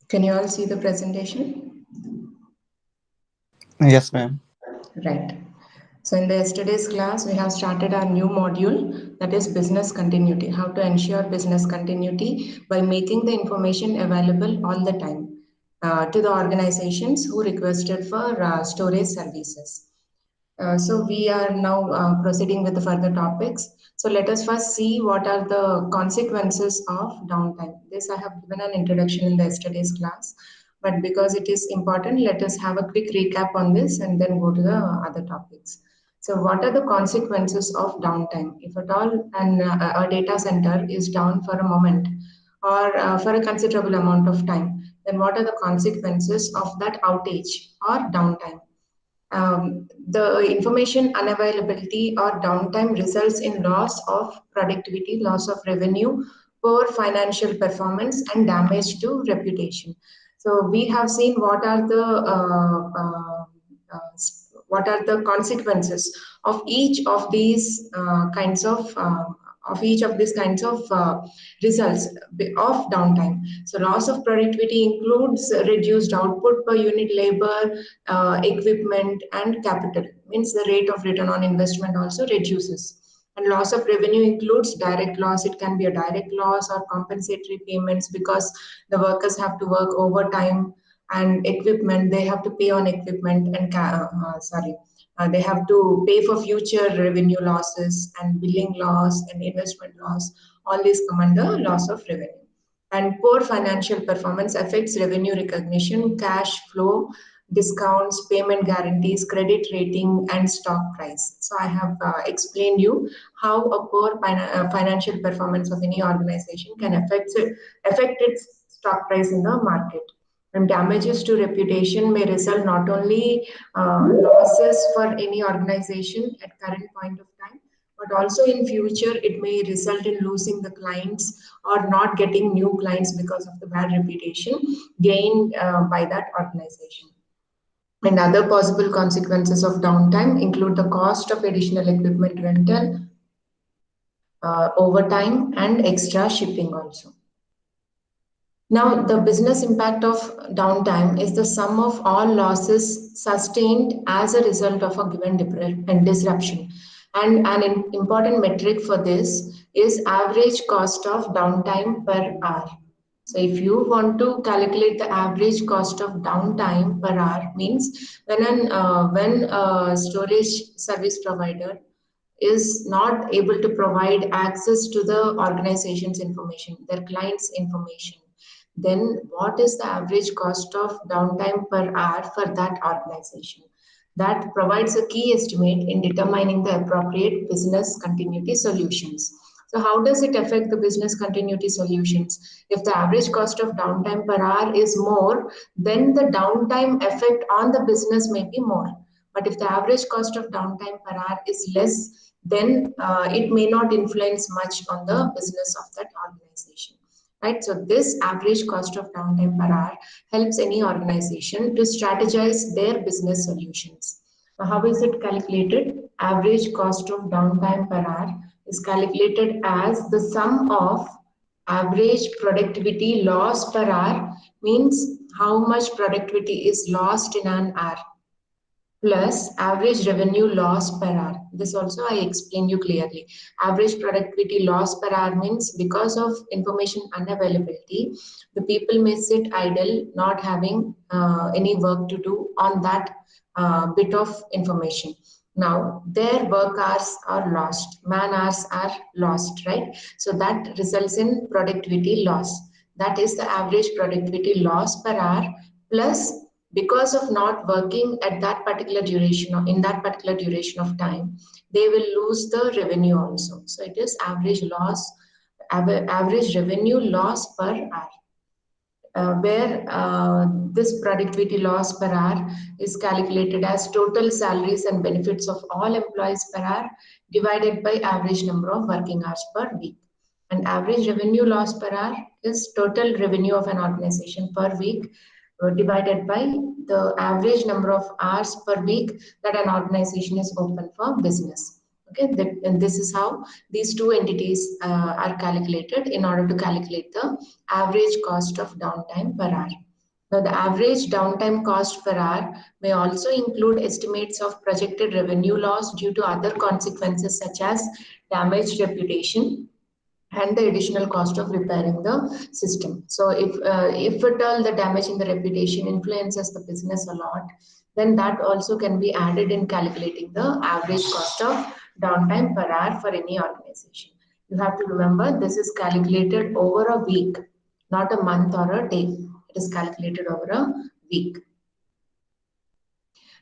Can you all see the presentation? Yes, ma'am. Right. So in the yesterday's class, we have started our new module, that is business continuity, how to ensure business continuity by making the information available all the time to the organizations who requested for storage services. So we are now proceeding with the further topics. So let us first see what are the consequences of downtime. This I have given an introduction in the yesterday's class, but because it is important, let us have a quick recap on this and then go to the other topics. So what are the consequences of downtime? If at all a data center is down for a moment or for a considerable amount of time, then what are the consequences of that outage or downtime? The information unavailability or downtime results in loss of productivity, loss of revenue, poor financial performance, and damage to reputation. So we have seen what are the consequences of each of these kinds of results of downtime. So loss of productivity includes reduced output per unit labor, equipment and capital, means the rate of return on investment also reduces. And loss of revenue includes direct loss. It can be a direct loss or compensatory payments because the workers have to work overtime, and equipment they have to pay on equipment and they have to pay for future revenue losses and billing loss and investment loss. All these come under loss of revenue. And poor financial performance affects revenue recognition, cash flow, discounts, payment guarantees, credit rating, and stock price. So I have explained you how a poor financial performance of any organization can affect its stock price in the market. And damages to reputation may result not only losses for any organization at current point of time, but also in future it may result in losing the clients or not getting new clients because of the bad reputation gained by that organization. And other possible consequences of downtime include the cost of additional equipment rental, overtime, and extra shipping also. Now, the business impact of downtime is the sum of all losses sustained as a result of a given disruption. And an important metric for this is average cost of downtime per hour. So if you want to calculate the average cost of downtime per hour, means when a storage service provider is not able to provide access to the organization's information, their clients' information, then what is the average cost of downtime per hour for that organization? That provides a key estimate in determining the appropriate business continuity solutions. So how does it affect the business continuity solutions? If the average cost of downtime per hour is more, then the downtime effect on the business may be more. But if the average cost of downtime per hour is less, then it may not influence much on the business of that organization. Right? So this average cost of downtime per hour helps any organization to strategize their business solutions. Now, how is it calculated? Average cost of downtime per hour is calculated as the sum of average productivity loss per hour, means how much productivity is lost in an hour, plus average revenue loss per hour. This also I explained you clearly. Average productivity loss per hour means because of information unavailability, the people may sit idle, not having any work to do on that bit of information. Now, their work hours are lost, man hours are lost, right? So that results in productivity loss. That is the average productivity loss per hour plus because of not working at that particular duration or in that particular duration of time, they will lose the revenue also. So it is average revenue loss per hour, where this productivity loss per hour is calculated as total salaries and benefits of all employees per hour divided by average number of working hours per week. And average revenue loss per hour is total revenue of an organization per week divided by the average number of hours per week that an organization is open for business. Okay, and this is how these two entities are calculated in order to calculate the average cost of downtime per hour. Now, the average downtime cost per hour may also include estimates of projected revenue loss due to other consequences such as damaged reputation and the additional cost of repairing the system. So if at all the damage in the reputation influences the business a lot, then that also can be added in calculating the average cost of downtime per hour for any organization. You have to remember this is calculated over a week, not a month or a day. It is calculated over a week.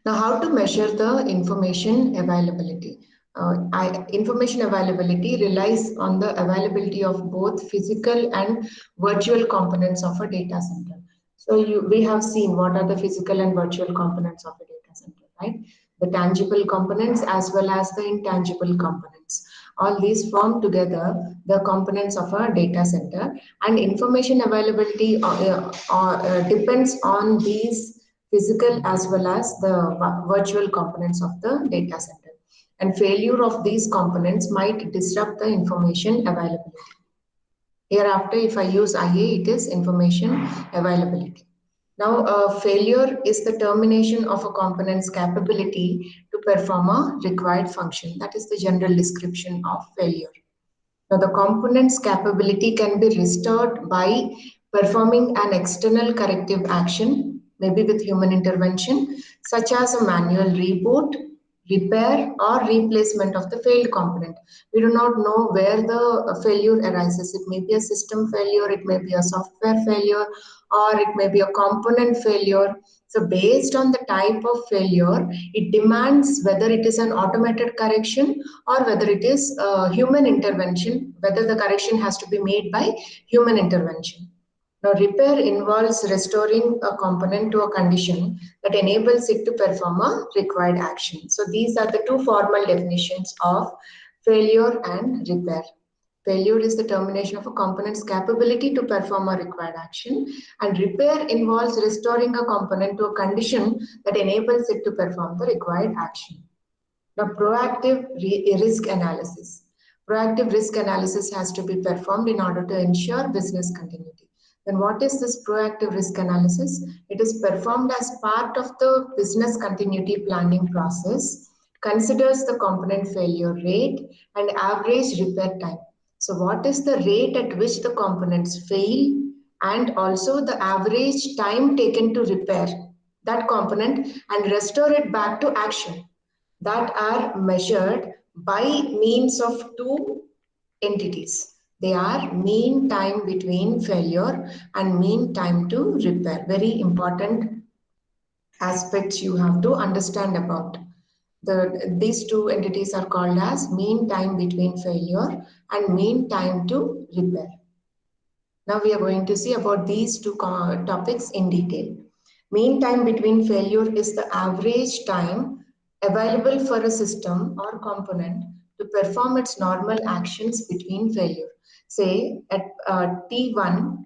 Now, how to measure the information availability? Information availability relies on the availability of both physical and virtual components of a data center. So we have seen what are the physical and virtual components of a data center, right? The tangible components as well as the intangible components. All these form together the components of a data center, and information availability depends on these physical as well as the virtual components of the data center. And failure of these components might disrupt the information availability. Hereafter, if I use IA, it is information availability. Now, failure is the termination of a component's capability to perform a required function. That is the general description of failure. Now, the component's capability can be restored by performing an external corrective action, maybe with human intervention, such as a manual reboot, repair, or replacement of the failed component. We do not know where the failure arises. It may be a system failure, it may be a software failure, or it may be a component failure. So based on the type of failure, it demands whether it is an automated correction or whether it is human intervention, whether the correction has to be made by human intervention. Now, repair involves restoring a component to a condition that enables it to perform a required action. So these are the two formal definitions of failure and repair. Failure is the termination of a component's capability to perform a required action, and repair involves restoring a component to a condition that enables it to perform the required action. Now, proactive risk analysis. Proactive risk analysis has to be performed in order to ensure business continuity. Then what is this proactive risk analysis? It is performed as part of the business continuity planning process, considers the component failure rate and average repair time. So what is the rate at which the components fail and also the average time taken to repair that component and restore it back to action, that are measured by means of two entities. They are mean time between failure and mean time to repair. Very important aspects you have to understand about. These two entities are called as mean time between failure and mean time to repair. Now we are going to see about these two topics in detail. Mean time between failure is the average time available for a system or component to perform its normal actions between failure. Say at T1,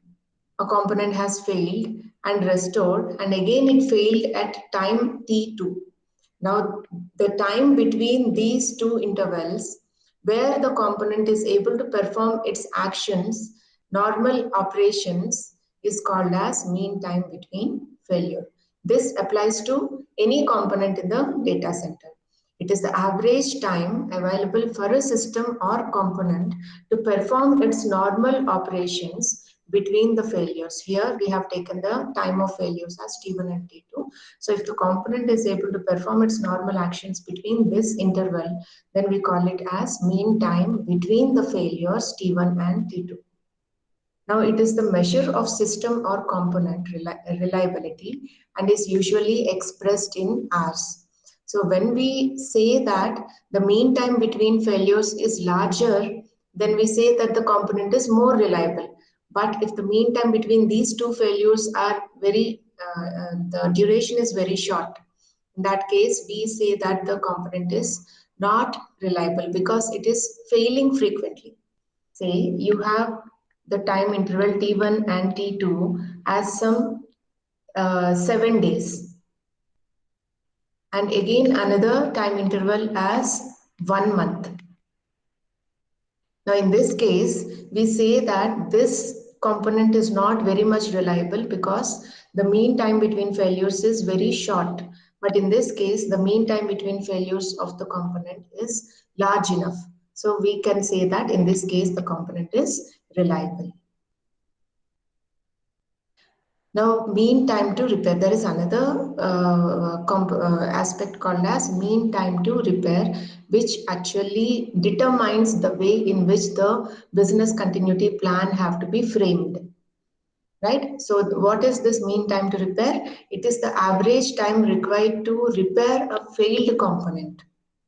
a component has failed and restored, and again it failed at time T2. Now, the time between these two intervals where the component is able to perform its actions, normal operations, is called as mean time between failure. This applies to any component in the data center. It is the average time available for a system or component to perform its normal operations between the failures. Here we have taken the time of failures as T1 and T2. So if the component is able to perform its normal actions between this interval, then we call it as mean time between the failures T1 and T2. Now it is the measure of system or component reliability and is usually expressed in hours. So when we say that the mean time between failures is larger, then we say that the component is more reliable. But if the mean time between these two failures are the duration is very short, in that case, we say that the component is not reliable because it is failing frequently. Say you have the time interval T1 and T2 as some 7 days, and again another time interval as 1 month. Now in this case, we say that this component is not very much reliable because the mean time between failures is very short. But in this case, the mean time between failures of the component is large enough. So we can say that in this case, the component is reliable. Now, mean time to repair. There is another aspect called as mean time to repair, which actually determines the way in which the business continuity plan have to be framed. Right? So what is this mean time to repair? It is the average time required to repair a failed component.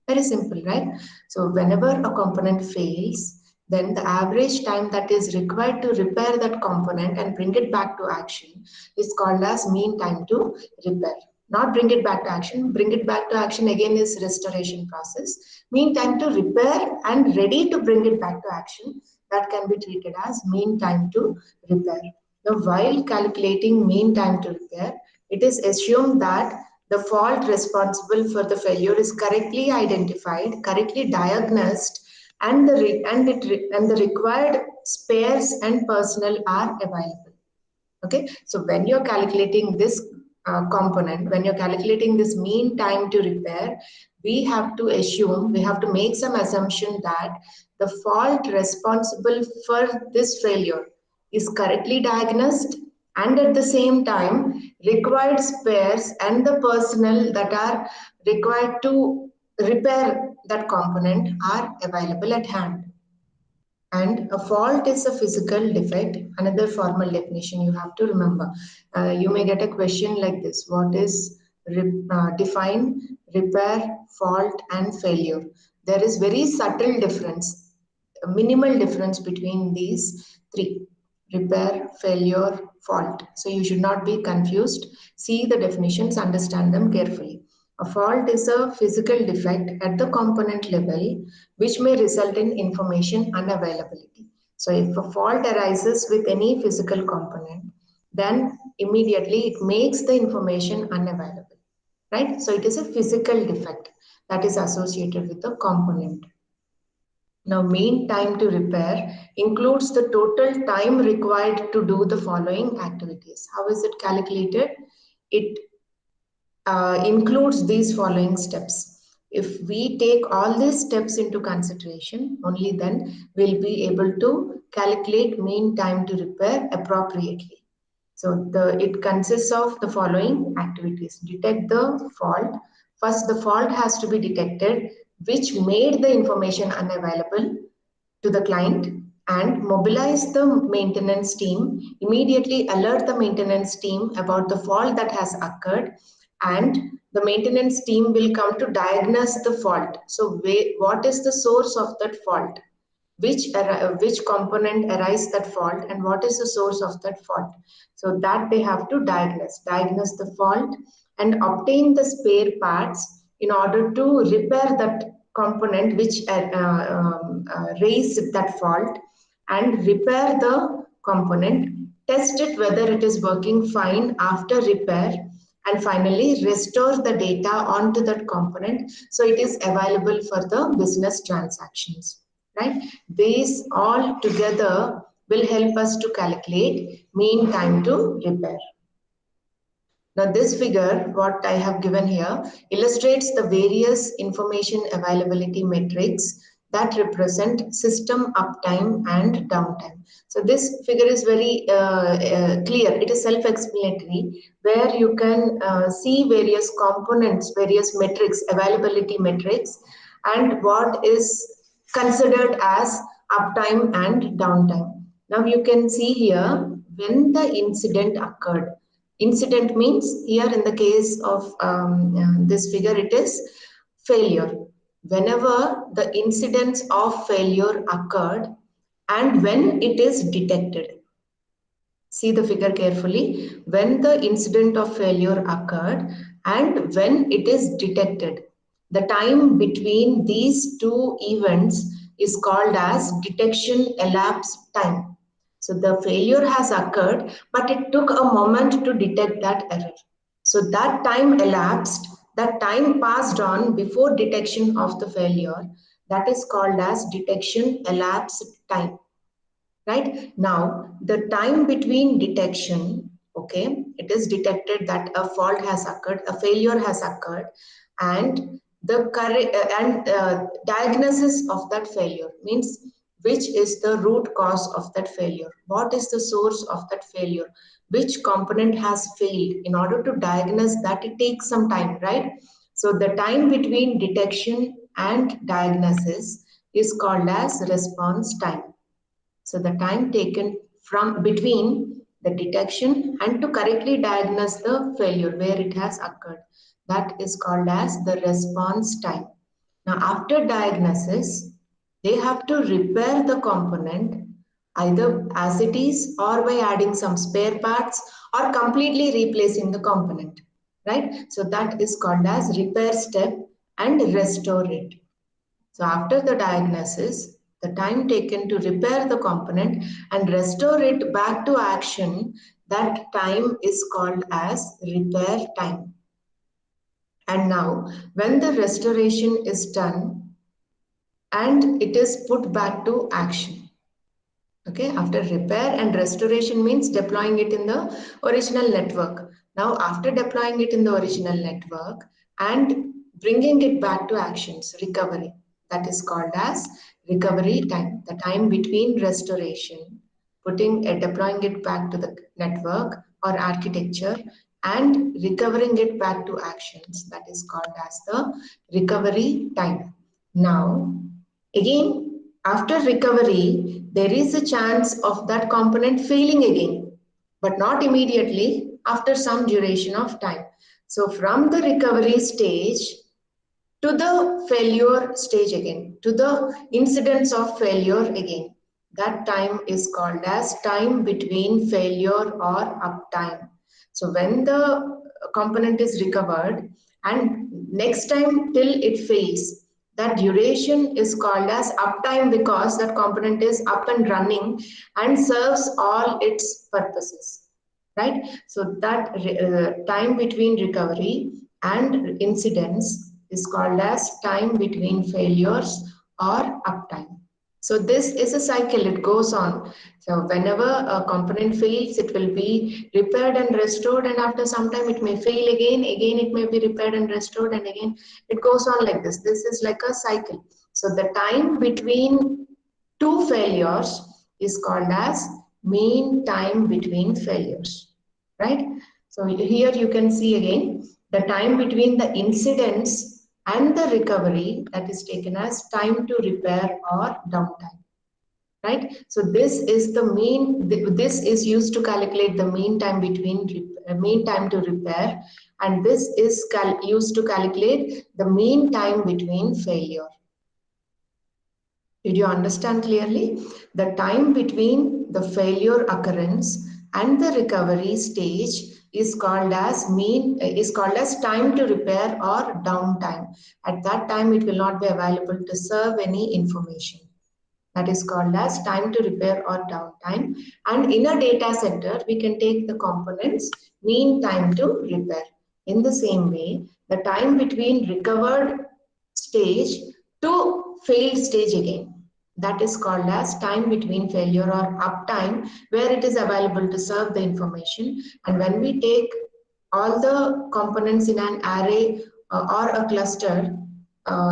Very simple, right? So whenever a component fails, then the average time that is required to repair that component and bring it back to action is called as mean time to repair. Not bring it back to action. Bring it back to action again is restoration process. Mean time to repair and ready to bring it back to action, that can be treated as mean time to repair. Now, while calculating mean time to repair, it is assumed that the fault responsible for the failure is correctly identified, correctly diagnosed, and the required spares and personnel are available. Okay, so when you're calculating this component, when you're calculating this mean time to repair, we have to make some assumption that the fault responsible for this failure is correctly diagnosed, and at the same time required spares and the personnel that are required to repair that component are available at hand. And a fault is a physical defect. Another formal definition you have to remember. You may get a question like this: what is define, repair, fault, and failure? There is very subtle difference, a minimal difference between these three: repair, failure, fault. So you should not be confused. See the definitions, understand them carefully. A fault is a physical defect at the component level which may result in information unavailability. So if a fault arises with any physical component, then immediately it makes the information unavailable, right? So it is a physical defect that is associated with the component. Now, mean time to repair includes the total time required to do the following activities. How is it calculated? It includes these following steps. If we take all these steps into consideration, only then we'll be able to calculate mean time to repair appropriately. So it consists of the following activities. Detect the fault. First, the fault has to be detected, which made the information unavailable to the client, and mobilize the maintenance team. Immediately alert the maintenance team about the fault that has occurred, and the maintenance team will come to diagnose the fault. So what is the source of that fault? Which component arise that fault, and what is the source of that fault? So that they have to diagnose the fault and obtain the spare parts in order to repair that component which raised that fault, and repair the component, test it whether it is working fine after repair, and finally restore the data onto that component so it is available for the business transactions. Right? These all together will help us to calculate mean time to repair. Now this figure, what I have given here, illustrates the various information availability metrics that represent system uptime and downtime. So this figure is very clear. It is self-explanatory, where you can see various components, various metrics, availability metrics, and what is considered as uptime and downtime. Now you can see here when the incident occurred. Incident means here in the case of this figure, it is failure. Whenever the incidents of failure occurred and when it is detected. See the figure carefully. When the incident of failure occurred and when it is detected. The time between these two events is called as detection elapsed time. So the failure has occurred, but it took a moment to detect that error. So that time elapsed, that time passed on before detection of the failure, that is called as detection elapsed time. right? Now, the time between detection, okay, it is detected that a fault has occurred, a failure has occurred, and the correct diagnosis of that failure means which is the root cause of that failure, what is the source of that failure, which component has failed. In order to diagnose that, it takes some time, right? So the time between detection and diagnosis is called as response time. So the time taken from between the detection and to correctly diagnose the failure where it has occurred, that is called as the response time. Now after diagnosis, they have to repair the component either as it is or by adding some spare parts or completely replacing the component, right? So that is called as repair step and restore it. So after the diagnosis, the time taken to repair the component and restore it back to action, that time is called as repair time. And now, when the restoration is done and it is put back to action, okay, after repair and restoration means deploying it in the original network. Now, after deploying it in the original network and bringing it back to actions, recovery, that is called as recovery time, the time between restoration, deploying it back to the network or architecture and recovering it back to actions, that is called as the recovery time. Now, again, after recovery, there is a chance of that component failing again, but not immediately, after some duration of time. So from the recovery stage to the failure stage again, to the incidence of failure again, that time is called as time between failure or uptime. So when the component is recovered and next time till it fails, that duration is called as uptime because that component is up and running and serves all its purposes, right? So that time between recovery and incidents is called as time between failures or uptime. So this is a cycle, it goes on. So whenever a component fails, it will be repaired and restored, and after some time it may fail again, it may be repaired and restored, and again it goes on like this. This is like a cycle. So the time between two failures is called as mean time between failures, right? So here you can see again the time between the incidents and the recovery, that is taken as time to repair or downtime, right? So this is the mean, this is used to calculate the mean time between mean time to repair, and this is used to calculate the mean time between failure. Did you understand clearly? The time between the failure occurrence and the recovery stage is called as time to repair or downtime. At that time, it will not be available to serve any information. That is called as time to repair or downtime. And in a data center, we can take the components mean time to repair. In the same way, the time between recovered stage to failed stage again, that is called as time between failure or uptime, where it is available to serve the information. And when we take all the components in an array or a cluster,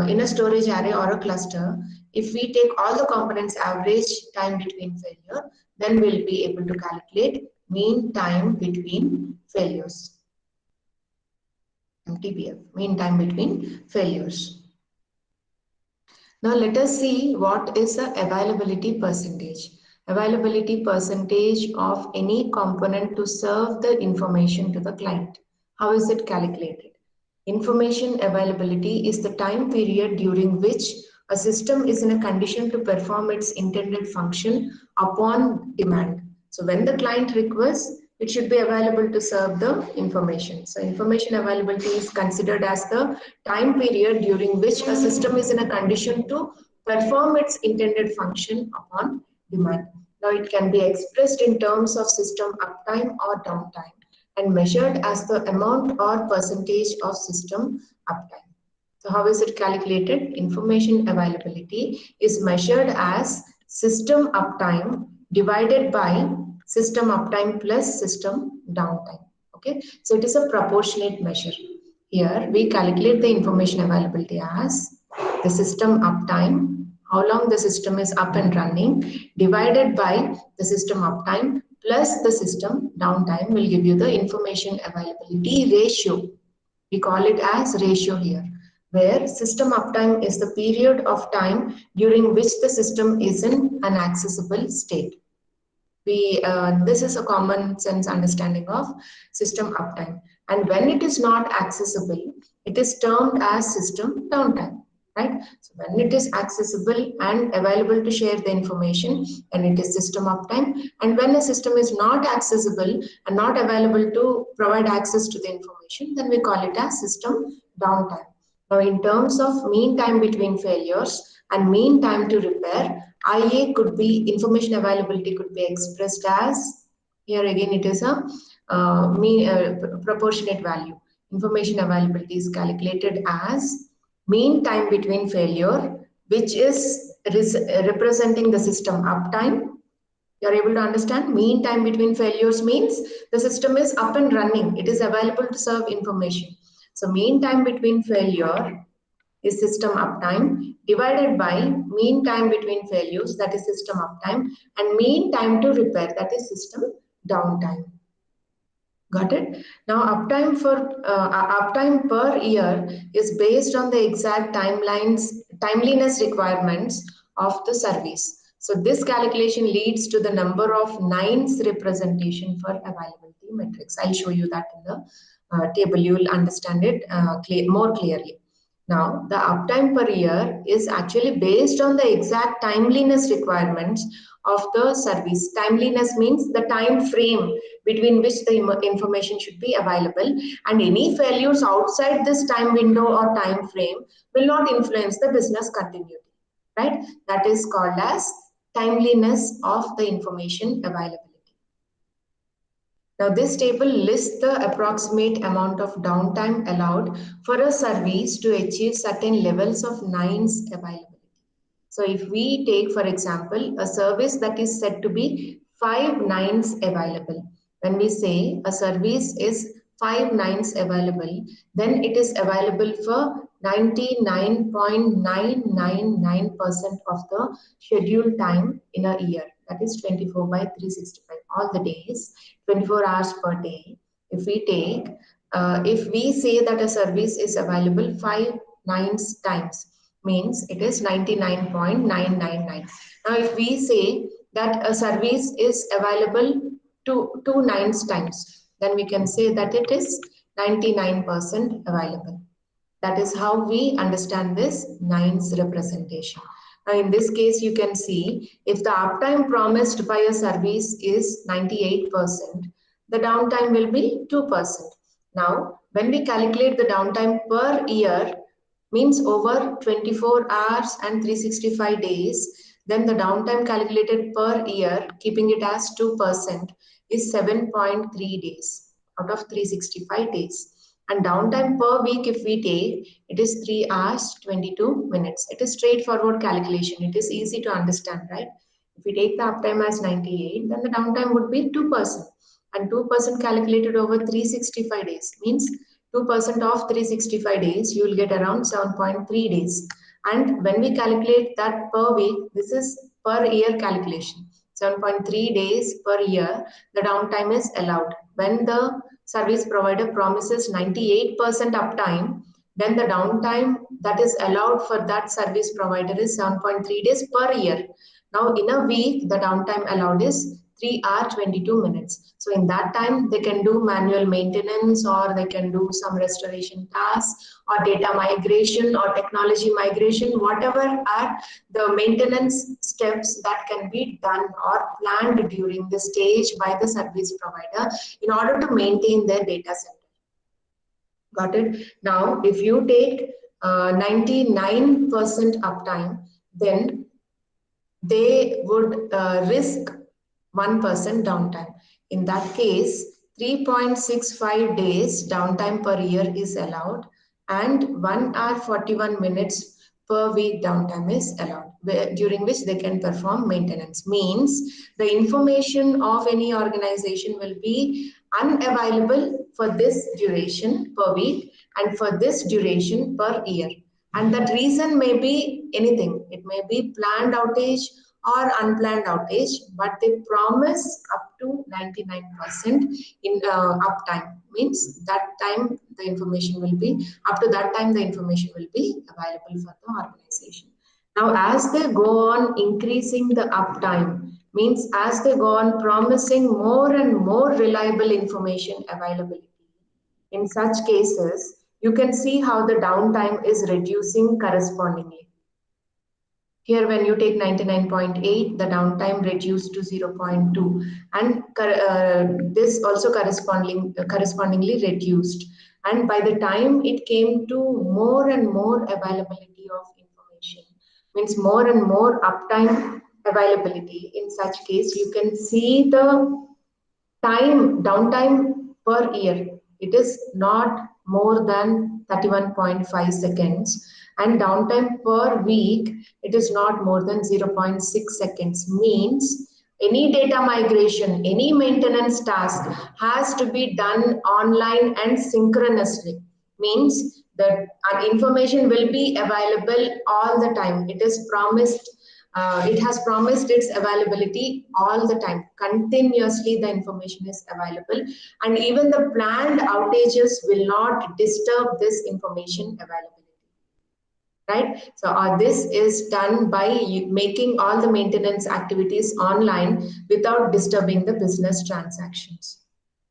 in a storage array or a cluster, if we take all the components average time between failure, then we'll be able to calculate mean time between failures. MTBF, mean time between failures. Now let us see what is the availability percentage. Availability percentage of any component to serve the information to the client. How is it calculated? Information availability is the time period during which a system is in a condition to perform its intended function upon demand. So when the client requests, it should be available to serve the information. So information availability is considered as the time period during which a system is in a condition to perform its intended function upon demand. Now it can be expressed in terms of system uptime or downtime and measured as the amount or percentage of system uptime. So how is it calculated? Information availability is measured as system uptime divided by system uptime plus system downtime. Okay, so it is a proportionate measure. Here we calculate the information availability as the system uptime, how long the system is up and running, divided by the system uptime plus the system downtime will give you the information availability ratio. We call it as ratio here, where system uptime is the period of time during which the system is in an accessible state. This is a common sense understanding of system uptime. And when it is not accessible, it is termed as system downtime, right? So when it is accessible and available to share the information, and it is system uptime. And when a system is not accessible and not available to provide access to the information, then we call it as system downtime. Now, in terms of mean time between failures and mean time to repair, IA could be, information availability could be expressed as, here again it is a proportionate value. Information availability is calculated as mean time between failure, which is representing the system uptime. You are able to understand? Mean time between failures means the system is up and running. It is available to serve information. So mean time between failure is system uptime divided by mean time between failures, that is system uptime, and mean time to repair, that is system downtime. Got it? Now uptime per year is based on the exact timeliness requirements of the service. So this calculation leads to the number of nines representation for availability metrics. I'll show you that in the table. You will understand it more clearly. Now, the uptime per year is actually based on the exact timeliness requirements of the service. Timeliness means the time frame between which the information should be available, and any failures outside this time window or time frame will not influence the business continuity, right? That is called as timeliness of the information availability. Now, this table lists the approximate amount of downtime allowed for a service to achieve certain levels of nines availability. So, if we take, for example, a service that is said to be 5 nines available, when we say a service is 5 nines available, then it is available for 99.999% of the scheduled time in a year. That is 24 by 365, all the days, 24 hours per day. If we take, if we say that a service is available 5 nines times, means it is 99.999. Now, if we say that a service is available to 2 nines times, then we can say that it is 99% available. That is how we understand this nines representation. Now, in this case, you can see if the uptime promised by a service is 98%, the downtime will be 2%. Now, when we calculate the downtime per year, means over 24 hours and 365 days, then the downtime calculated per year, keeping it as 2%, is 7.3 days out of 365 days. And downtime per week, if we take, it is 3 hours, 22 minutes. It is straightforward calculation. It is easy to understand, right? If we take the uptime as 98, then the downtime would be 2%. And 2% calculated over 365 days means 2% of 365 days, you will get around 7.3 days. And when we calculate that per week, this is per year calculation. 7.3 days per year, the downtime is allowed. When the service provider promises 98% uptime, then the downtime that is allowed for that service provider is 7.3 days per year. Now, in a week, the downtime allowed is 3 hours, 22 minutes. So in that time, they can do manual maintenance, or they can do some restoration tasks, or data migration, or technology migration, whatever are the maintenance steps that can be done or planned during the stage by the service provider in order to maintain their data center. Got it? Now, if you take 99% uptime, then they would risk 1% downtime. In that case, 3.65 days downtime per year is allowed, and 1 hour 41 minutes per week downtime is allowed. during which they can perform maintenance. Means the information of any organization will be unavailable for this duration per week and for this duration per year. And that reason may be anything. It may be planned outage or unplanned outage, but they promise up to 99% in uptime. Means that time the information will be, up to that time the information will be available for the organization. Now, as they go on increasing the uptime, means as they go on promising more and more reliable information availability, in such cases, you can see how the downtime is reducing correspondingly. Here, when you take 99.8, the downtime reduced to 0.2, and this also correspondingly reduced. And by the time it came to more and more availability of information, means more and more uptime availability, in such case, you can see the downtime per year. It is not more than 31.5 seconds, and downtime per week, it is not more than 0.6 seconds. Means any data migration, any maintenance task has to be done online and synchronously. Means that information will be available all the time. It is promised. It has promised its availability all the time. Continuously, the information is available, and even the planned outages will not disturb this information availability. Right? So this is done by making all the maintenance activities online without disturbing the business transactions.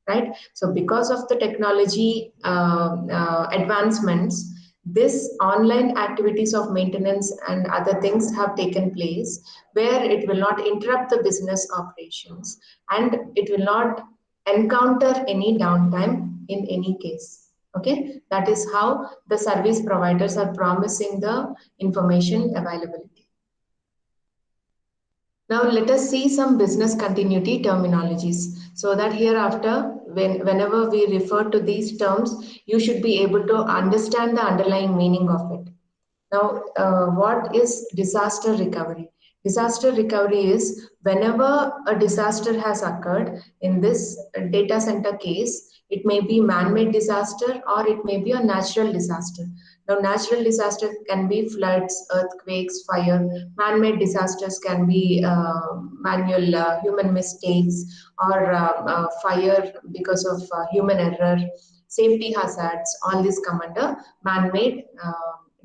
Right? So because of the technology advancements, this online activities of maintenance and other things have taken place where it will not interrupt the business operations and it will not encounter any downtime in any case. Okay, that is how the service providers are promising the information availability. Now let us see some business continuity terminologies so that hereafter, whenever we refer to these terms, you should be able to understand the underlying meaning of it. Now, what is disaster recovery? Disaster recovery is whenever a disaster has occurred, in this data center case, it may be man-made disaster or it may be a natural disaster. Now, natural disaster can be floods, earthquakes, fire. Man-made disasters can be manual human mistakes or fire because of human error, safety hazards. All these come under man-made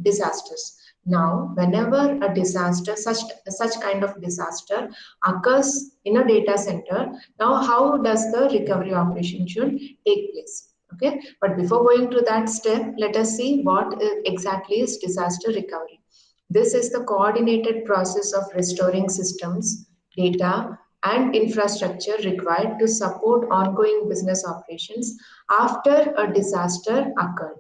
disasters. Now, whenever a disaster, such kind of disaster occurs in a data center, now how does the recovery operation should take place? Okay, but before going to that step, let us see what exactly is disaster recovery. This is the coordinated process of restoring systems, data, and infrastructure required to support ongoing business operations after a disaster occurred.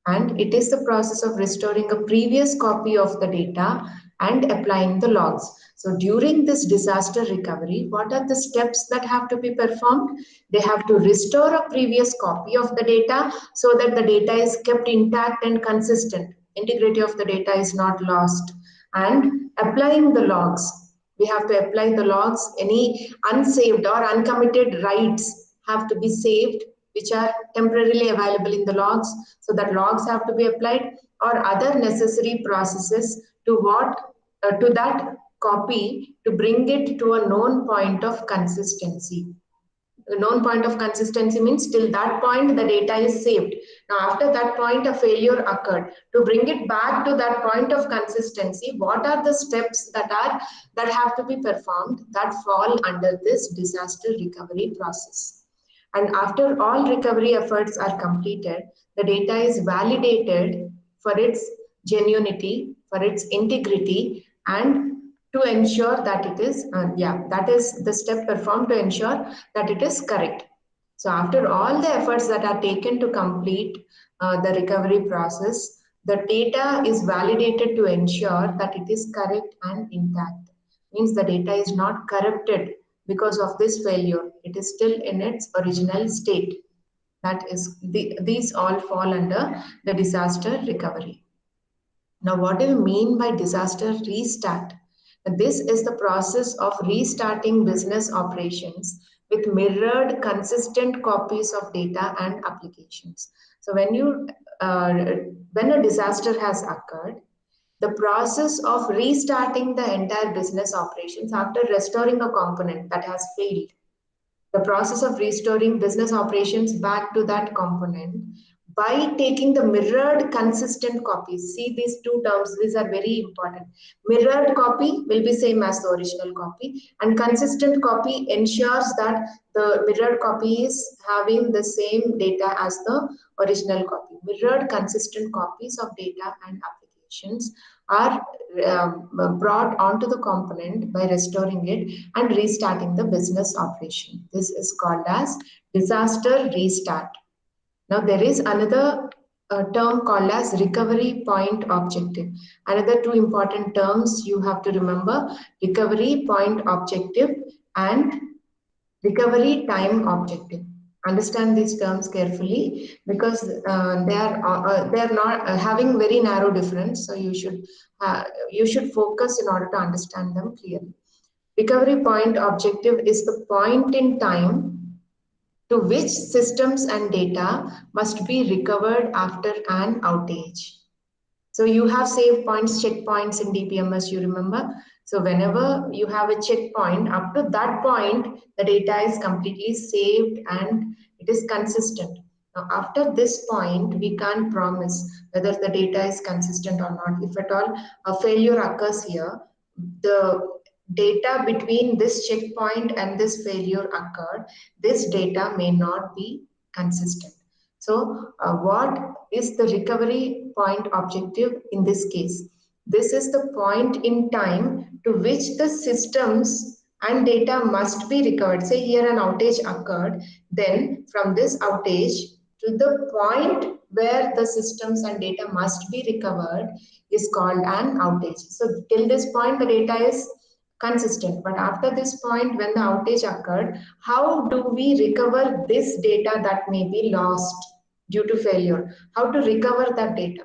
And it is the process of restoring a previous copy of the data and applying the logs. So during this disaster recovery, what are the steps that have to be performed? They have to restore a previous copy of the data so that the data is kept intact and consistent. Integrity of the data is not lost. And applying the logs. We have to apply the logs. Any unsaved or uncommitted writes have to be saved, which are temporarily available in the logs. So that logs have to be applied, or other necessary processes to that copy to bring it to a known point of consistency. The known point of consistency means till that point the data is saved. Now after that point a failure occurred. To bring it back to that point of consistency, what are the steps that have to be performed that fall under this disaster recovery process? And after all recovery efforts are completed, the data is validated for its genuinity, for its integrity, and to ensure that it is, that is the step performed to ensure that it is correct. So after all the efforts that are taken to complete the recovery process, the data is validated to ensure that it is correct and intact. Means the data is not corrupted because of this failure. It is still in its original state. That is, these all fall under the disaster recovery. Now, what do you mean by disaster restart? This is the process of restarting business operations with mirrored, consistent copies of data and applications. So, uh, when a disaster has occurred, the process of restarting the entire business operations after restoring a component that has failed, the process of restoring business operations back to that component by taking the mirrored consistent copies. See these two terms, these are very important. Mirrored copy will be same as the original copy, and consistent copy ensures that the mirrored copy is having the same data as the original copy. Mirrored consistent copies of data and applications are brought onto the component by restoring it and restarting the business operation. This is called as disaster restart. Now there is another term called as recovery point objective. Another two important terms you have to remember: recovery point objective and recovery time objective. Understand these terms carefully because they are not having very narrow difference. So you should focus in order to understand them clearly. Recovery point objective is the point in time to which systems and data must be recovered after an outage. So you have save points, checkpoints in DBMS, you remember? So whenever you have a checkpoint, up to that point, the data is completely saved and it is consistent. Now, after this point, we can't promise whether the data is consistent or not. If at all a failure occurs here, the data between this checkpoint and this failure occurred, this data may not be consistent. So what is the recovery point objective in this case? This is the point in time to which the systems and data must be recovered. Say here an outage occurred, then from this outage to the point where the systems and data must be recovered is called an outage. So till this point the data is consistent, but after this point when the outage occurred, how do we recover this data that may be lost due to failure? How to recover that data?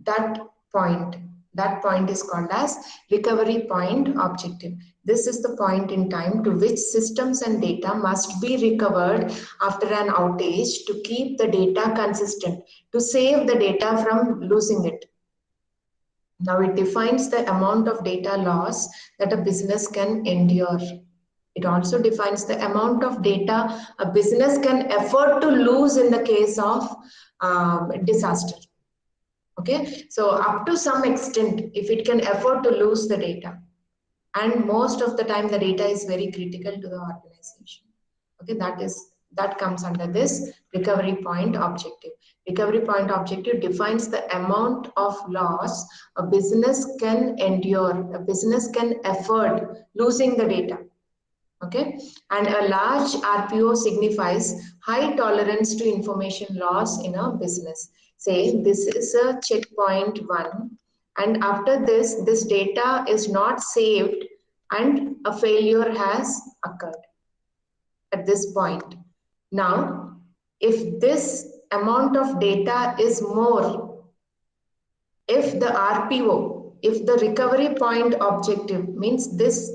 That point, that point is called as recovery point objective. This is the point in time to which systems and data must be recovered after an outage to keep the data consistent, to save the data from losing it. Now it defines the amount of data loss that a business can endure. It also defines the amount of data a business can afford to lose in the case of disaster. Okay, so up to some extent, if it can afford to lose the data, and most of the time the data is very critical to the organization. Okay, that comes under this recovery point objective. Recovery point objective defines the amount of loss a business can endure, a business can afford losing the data. Okay, and a large RPO signifies high tolerance to information loss in a business. Say this is a checkpoint 1, and after this data is not saved and a failure has occurred at this point. Now, if this amount of data is more, if the RPO, if the recovery point objective means this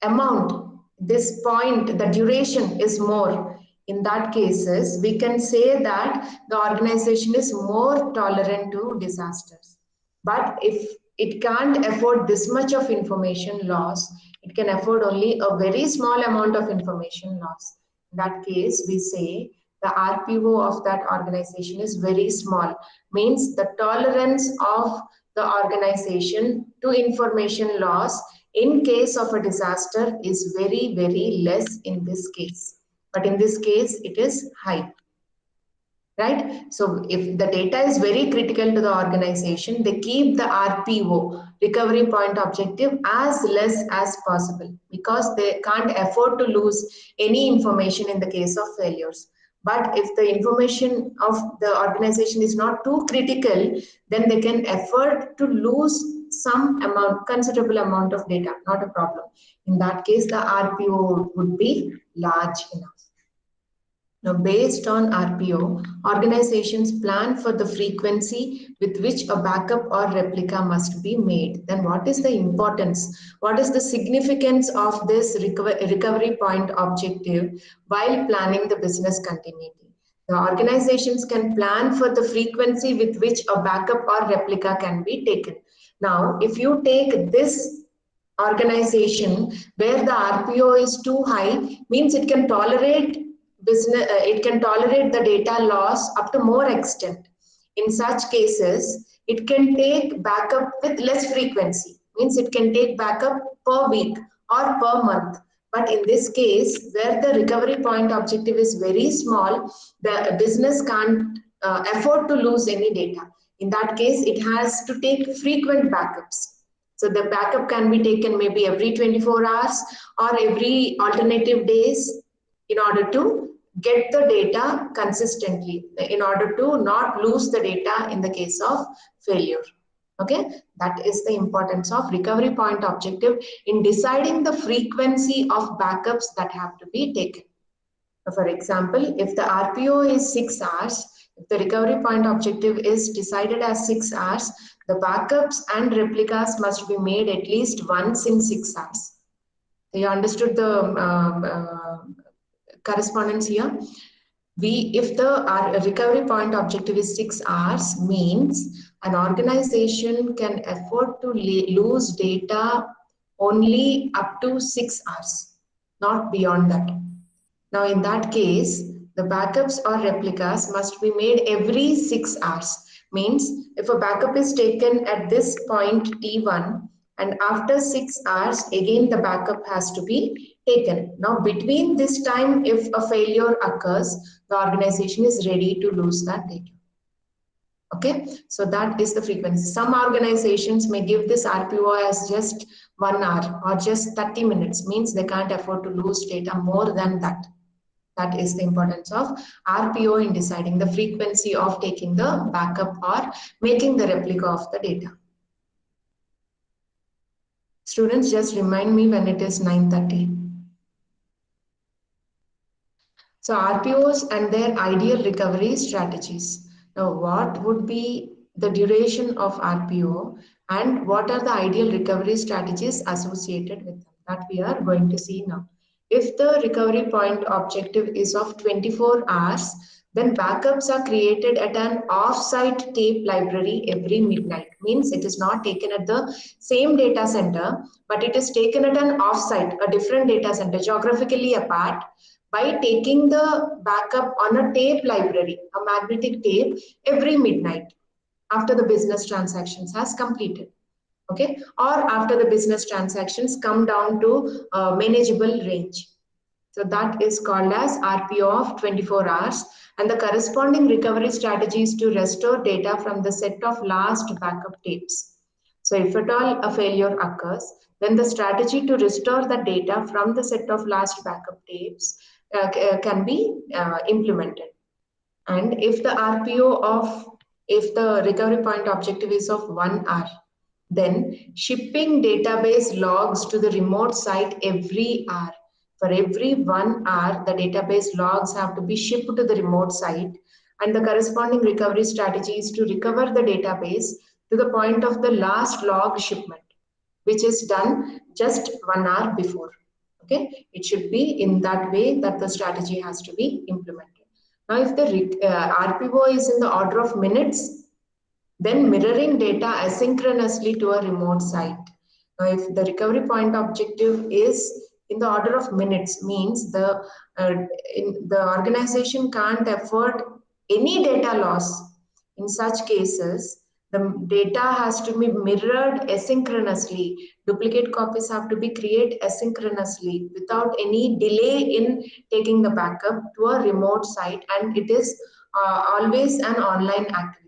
amount, this point, the duration is more, in that cases, we can say that the organization is more tolerant to disasters. But if it can't afford this much of information loss, it can afford only a very small amount of information loss. In that case, we say the RPO of that organization is very small, means the tolerance of the organization to information loss in case of a disaster is very, very less in this case. But in this case, it is high. Right? So if the data is very critical to the organization, they keep the RPO, recovery point objective, as less as possible because they can't afford to lose any information in the case of failures. But if the information of the organization is not too critical, then they can afford to lose some amount, considerable amount of data, not a problem. In that case, the RPO would be large enough. Now, based on RPO, organizations plan for the frequency with which a backup or replica must be made. Then what is the importance? What is the significance of this recovery point objective while planning the business continuity? The organizations can plan for the frequency with which a backup or replica can be taken. Now, if you take this organization where the RPO is too high, means it can tolerate the data loss up to more extent. In such cases, it can take backup with less frequency, means it can take backup per week or per month. But in this case, where the recovery point objective is very small, the business can't afford to lose any data. In that case, it has to take frequent backups. So the backup can be taken maybe every 24 hours or every alternative days in order to get the data consistently, in order to not lose the data in the case of failure. Okay, that is the importance of recovery point objective in deciding the frequency of backups that have to be taken. For example, if the RPO is 6 hours, if the recovery point objective is decided as 6 hours, the backups and replicas must be made at least once in 6 hours. So you understood the correspondence here? If the recovery point objective is 6 hours, means an organization can afford to lose data only up to 6 hours, not beyond that. Now, in that case, the backups or replicas must be made every 6 hours. Means if a backup is taken at this point T1 and after 6 hours, again the backup has to be taken. Now, between this time, if a failure occurs, the organization is ready to lose that data. Okay, so that is the frequency. Some organizations may give this RPO as just 1 hour or just 30 minutes, means they can't afford to lose data more than that. That is the importance of RPO in deciding the frequency of taking the backup or making the replica of the data. Students, just remind me when it is 9:30. So RPOs and their ideal recovery strategies. Now, what would be the duration of RPO and what are the ideal recovery strategies associated with them? That we are going to see now. If the recovery point objective is of 24 hours, then backups are created at an off-site tape library every midnight. Means it is not taken at the same data center, but it is taken at an off-site, a different data center, geographically apart, by taking the backup on a tape library, a magnetic tape, every midnight after the business transactions has completed. Okay, or after the business transactions come down to a manageable range. So that is called as RPO of 24 hours, and the corresponding recovery strategy is to restore data from the set of last backup tapes. So if at all a failure occurs, then the strategy to restore the data from the set of last backup tapes can be implemented. And if the if the recovery point objective is of 1 hour, then shipping database logs to the remote site every hour. For every 1 hour, the database logs have to be shipped to the remote site, and the corresponding recovery strategy is to recover the database to the point of the last log shipment, which is done just 1 hour before. Okay, it should be in that way that the strategy has to be implemented. Now, if the RPO is in the order of minutes, then mirroring data asynchronously to a remote site. Now, if the recovery point objective is in the order of minutes, means the organization can't afford any data loss. In such cases, the data has to be mirrored asynchronously. Duplicate copies have to be created asynchronously without any delay in taking the backup to a remote site, and it is always an online activity.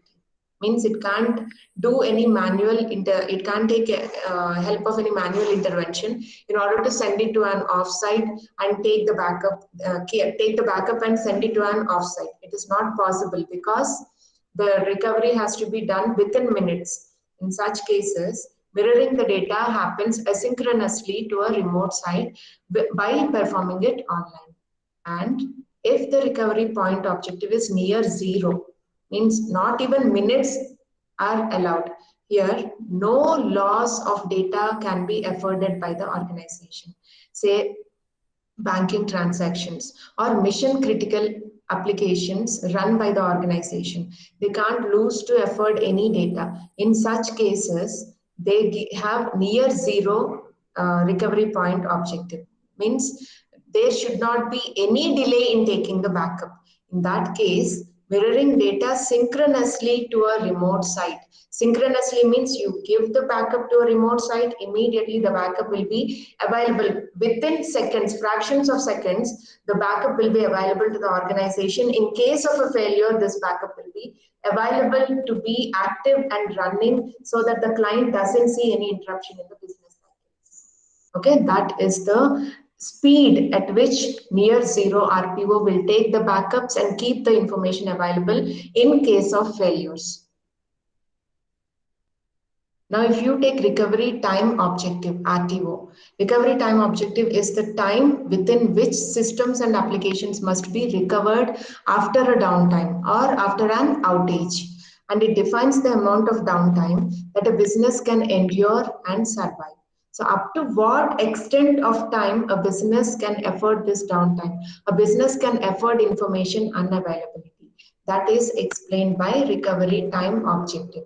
Means it can't do any it can't take help of any manual intervention in order to send it to an offsite and take the backup and send it to an offsite. It is not possible because the recovery has to be done within minutes. In such cases, mirroring the data happens asynchronously to a remote site by performing it online. And if the recovery point objective is near zero, means not even minutes are allowed. Here, no loss of data can be afforded by the organization. Say, banking transactions or mission critical applications run by the organization. They can't lose to afford any data. In such cases, they have near zero recovery point objective. Means there should not be any delay in taking the backup. In that case, mirroring data synchronously to a remote site. Synchronously means you give the backup to a remote site, immediately the backup will be available within seconds, fractions of seconds, the backup will be available to the organization. In case of a failure, this backup will be available to be active and running so that the client doesn't see any interruption in the business cycle. Okay, that is the speed at which near zero RPO will take the backups and keep the information available in case of failures. Now, if you take recovery time objective, RTO, recovery time objective is the time within which systems and applications must be recovered after a downtime or after an outage. And it defines the amount of downtime that a business can endure and survive. So up to what extent of time a business can afford this downtime? A business can afford information unavailability. That is explained by recovery time objective.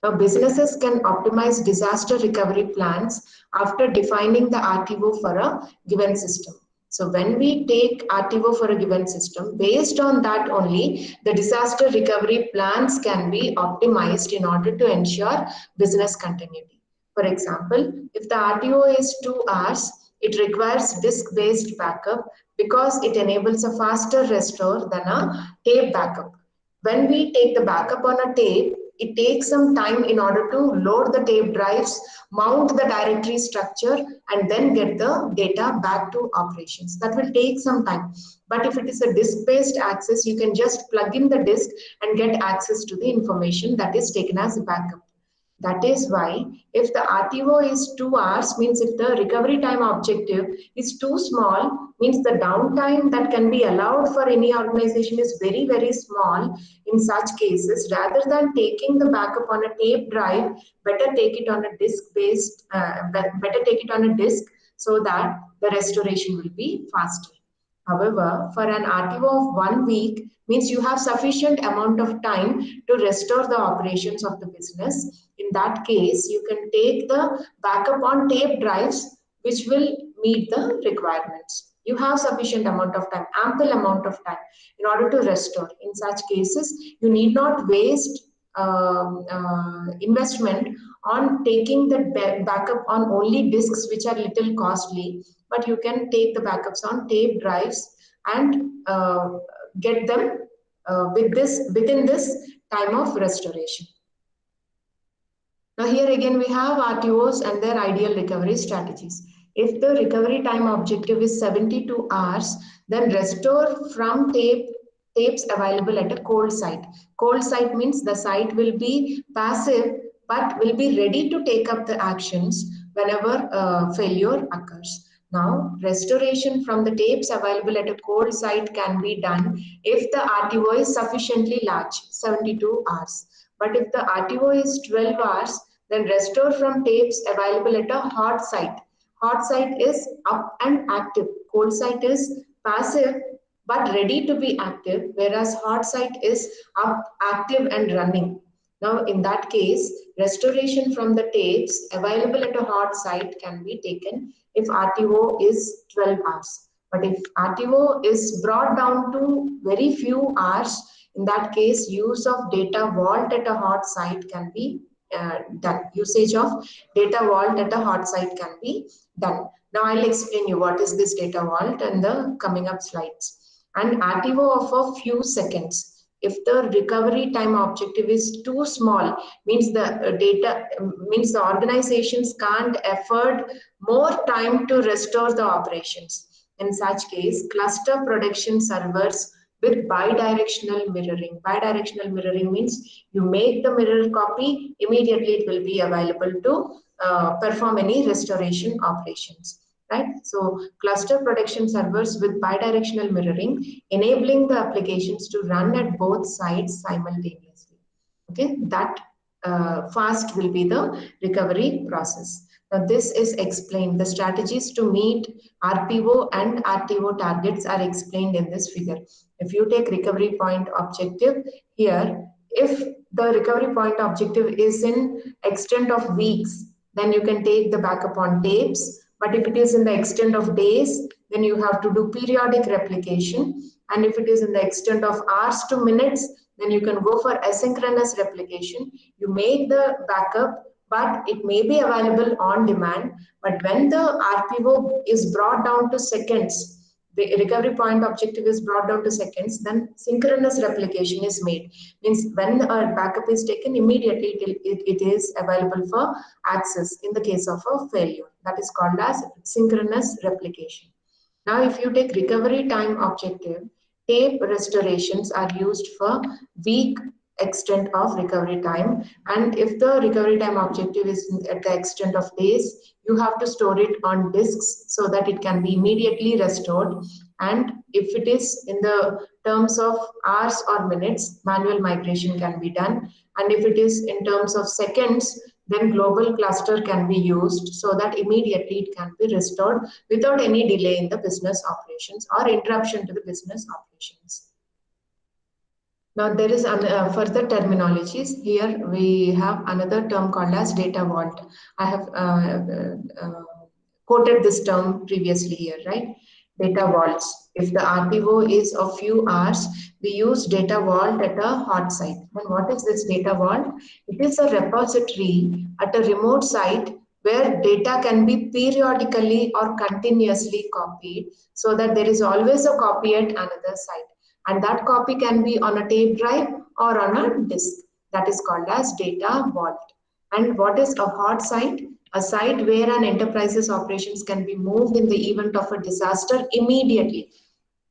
Now, businesses can optimize disaster recovery plans after defining the RTO for a given system. So when we take RTO for a given system, based on that only, the disaster recovery plans can be optimized in order to ensure business continuity. For example, if the RTO is 2 hours, it requires disk-based backup because it enables a faster restore than a tape backup. When we take the backup on a tape, it takes some time in order to load the tape drives, mount the directory structure, and then get the data back to operations. That will take some time. But if it is a disk-based access, you can just plug in the disk and get access to the information that is taken as a backup. That is why if the RTO is 2 hours, means if the recovery time objective is too small, means the downtime that can be allowed for any organization is very, very small. In such cases, rather than taking the backup on a tape drive, better take it on a disk-based, better take it on a disk so that the restoration will be faster. However, for an RTO of 1 week, means you have sufficient amount of time to restore the operations of the business. In that case, you can take the backup on tape drives, which will meet the requirements. You have sufficient amount of time, ample amount of time in order to restore. In such cases, you need not waste investment on taking the backup on only disks, which are little costly, but you can take the backups on tape drives and get them within this time of restoration. Now here again we have RTOs and their ideal recovery strategies. If the recovery time objective is 72 hours, then restore from tapes available at a cold site. Cold site means the site will be passive but will be ready to take up the actions whenever failure occurs. Now, restoration from the tapes available at a cold site can be done if the RTO is sufficiently large, 72 hours. But if the RTO is 12 hours, then restore from tapes available at a hot site. Hot site is up and active. Cold site is passive but ready to be active, whereas hot site is up, active and running. Now, in that case, restoration from the tapes available at a hot site can be taken if RTO is 12 hours. But if RTO is brought down to very few hours, in that case, use of data vault at a hot site can be done. Usage of data vault at a hot site can be done. Now, I'll explain you what is this data vault in the coming up slides. And RTO of a few seconds. If the recovery time objective is too small, means the organizations can't afford more time to restore the operations. In such case, cluster production servers with bidirectional mirroring. Bidirectional mirroring means you make the mirror copy, immediately it will be available to perform any restoration operations. right? So cluster protection servers with bidirectional mirroring, enabling the applications to run at both sides simultaneously. Okay, that fast will be the recovery process. Now this is explained. The strategies to meet RPO and RTO targets are explained in this figure. If you take recovery point objective here, if the recovery point objective is in extent of weeks, then you can take the backup on tapes. But if it is in the extent of days, then you have to do periodic replication. And if it is in the extent of hours to minutes, then you can go for asynchronous replication. You make the backup, but it may be available on demand. But when the RPO is brought down to seconds, the recovery point objective is brought down to seconds, then synchronous replication is made. Means when a backup is taken, immediately it is available for access in the case of a failure. That is called as synchronous replication. Now, if you take recovery time objective, tape restorations are used for weak extent of recovery time. And if the recovery time objective is at the extent of days, you have to store it on disks so that it can be immediately restored. And if it is in the terms of hours or minutes, manual migration can be done. And if it is in terms of seconds, then global cluster can be used so that immediately it can be restored without any delay in the business operations or interruption to the business operations. Now there is further terminologies. Here we have another term called as data vault. I have quoted this term previously here, right? Data vaults. If the RPO is a few hours, we use data vault at a hot site. And what is this data vault? It is a repository at a remote site where data can be periodically or continuously copied so that there is always a copy at another site. And that copy can be on a tape drive or on a disk. That is called as data vault. And what is a hot site? A site where an enterprise's operations can be moved in the event of a disaster immediately,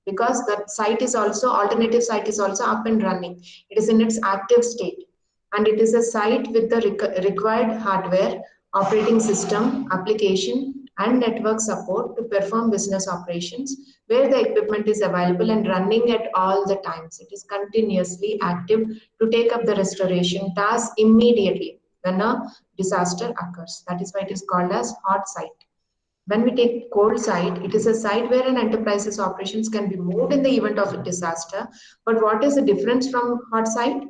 because that site is also, alternative site is also up and running. It is in its active state. And it is a site with the required hardware, operating system, application, and network support to perform business operations, where the equipment is available and running at all the times. It is continuously active to take up the restoration task immediately when a disaster occurs. That is why it is called as hot site. When we take cold site, it is a site where an enterprise's operations can be moved in the event of a disaster. But what is the difference from hot site?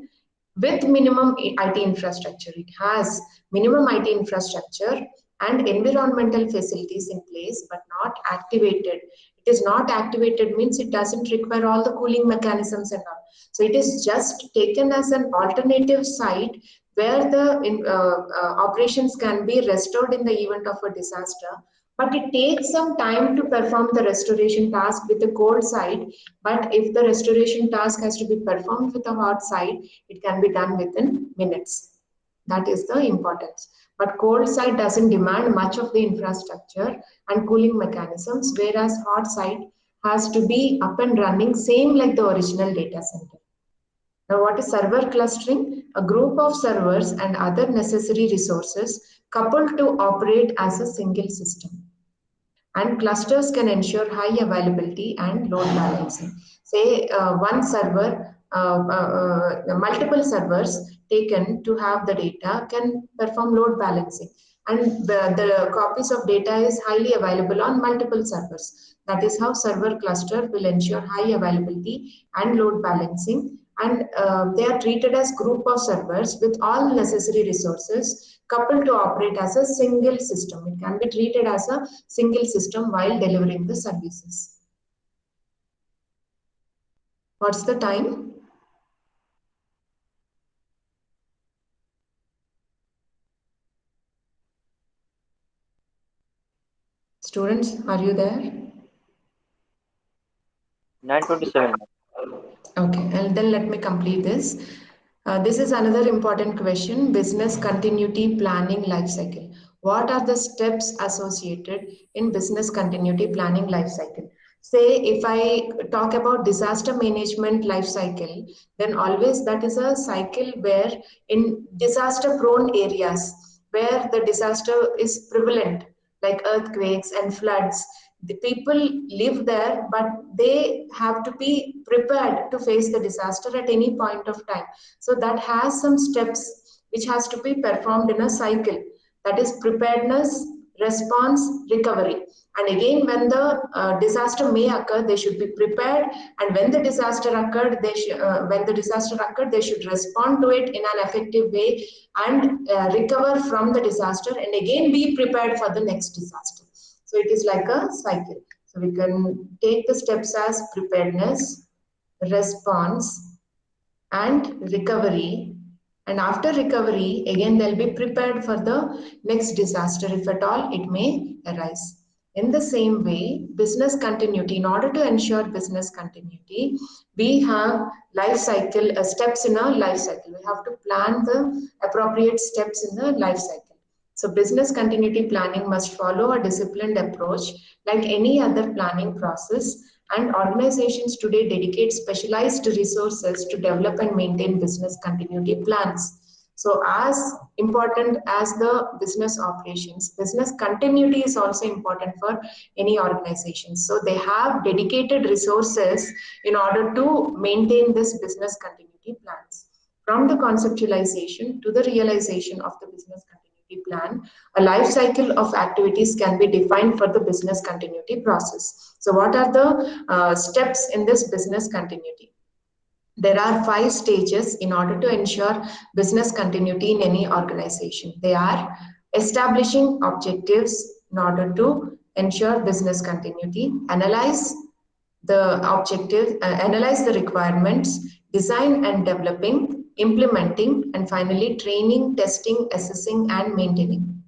With minimum IT infrastructure. It has minimum IT infrastructure and environmental facilities in place, but not activated. It is not activated means it doesn't require all the cooling mechanisms and all. So it is just taken as an alternative site where the operations can be restored in the event of a disaster. But it takes some time to perform the restoration task with a cold site. But if the restoration task has to be performed with a hot site, it can be done within minutes. That is the importance. But cold site doesn't demand much of the infrastructure and cooling mechanisms, whereas hot site has to be up and running, same like the original data center. Now, what is server clustering? A group of servers and other necessary resources coupled to operate as a single system. And clusters can ensure high availability and load balancing. Say one server, multiple servers taken to have the data can perform load balancing. And the copies of data is highly available on multiple servers. That is how server cluster will ensure high availability and load balancing. And they are treated as group of servers with all necessary resources coupled to operate as a single system. It can be treated as a single system while delivering the services. What's the time? Students, are you there? 9:27. Okay, and then let me complete this. This is another important question, business continuity planning life cycle. What are the steps associated in business continuity planning life cycle? Say, if I talk about disaster management life cycle, then always that is a cycle where in disaster prone areas where the disaster is prevalent, like earthquakes and floods. The people live there, but they have to be prepared to face the disaster at any point of time. So that has some steps which has to be performed in a cycle. That is preparedness, response, recovery. And again, when the disaster may occur, they should be prepared. And when the disaster occurred, they should respond to it in an effective way and recover from the disaster, and again be prepared for the next disaster. So it is like a cycle. So we can take the steps as preparedness, response, and recovery. And after recovery, again, they'll be prepared for the next disaster if at all it may arise. In the same way, business continuity, in order to ensure business continuity, we have life cycle, steps in a life cycle. We have to plan the appropriate steps in the life cycle. So business continuity planning must follow a disciplined approach like any other planning process, and organizations today dedicate specialized resources to develop and maintain business continuity plans. So as important as the business operations, business continuity is also important for any organization. So they have dedicated resources in order to maintain this business continuity plans. From the conceptualization to the realization of the business continuity plan, a life cycle of activities can be defined for the business continuity process. So what are the steps in this business continuity? There are 5 stages in order to ensure business continuity in any organization. They are establishing objectives in order to ensure business continuity, analyze the objective, analyze the requirements, design and developing, implementing, and finally training, testing, assessing, and maintaining.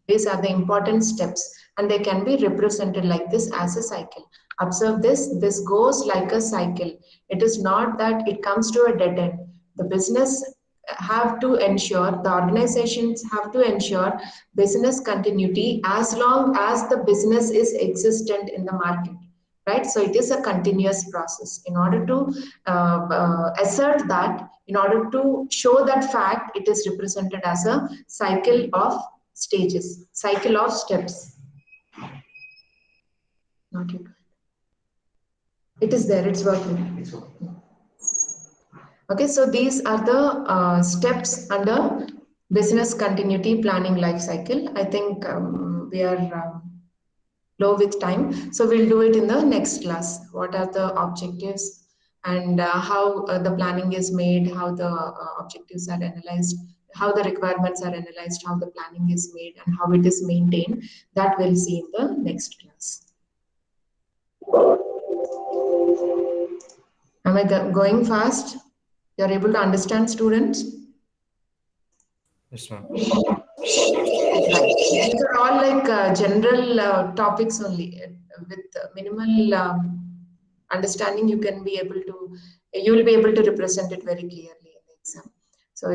These are the important steps, and they can be represented like this as a cycle. Observe this goes like a cycle. It is not that it comes to a dead end. The business have to ensure, the organizations have to ensure business continuity as long as the business is existent in the market, right? So it is a continuous process. In order to assert that, in order to show that fact, it is represented as a cycle of stages, cycle of steps. Not yet. It is there, it's working. Okay, so these are the steps under business continuity planning life cycle. I think we are low with time, so we'll do it in the next class. What are the objectives and how the planning is made, how the objectives are analyzed, how the requirements are analyzed, how the planning is made, and how it is maintained. That we'll see in the next class. Am I going fast? You're able to understand, students? Yes, ma'am. Right. These are all like general topics only. With minimal understanding, you will be able to represent it very clearly in the exam. So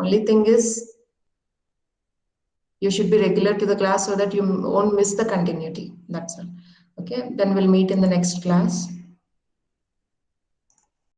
only thing is, you should be regular to the class so that you won't miss the continuity. That's all. Okay, then we'll meet in the next class.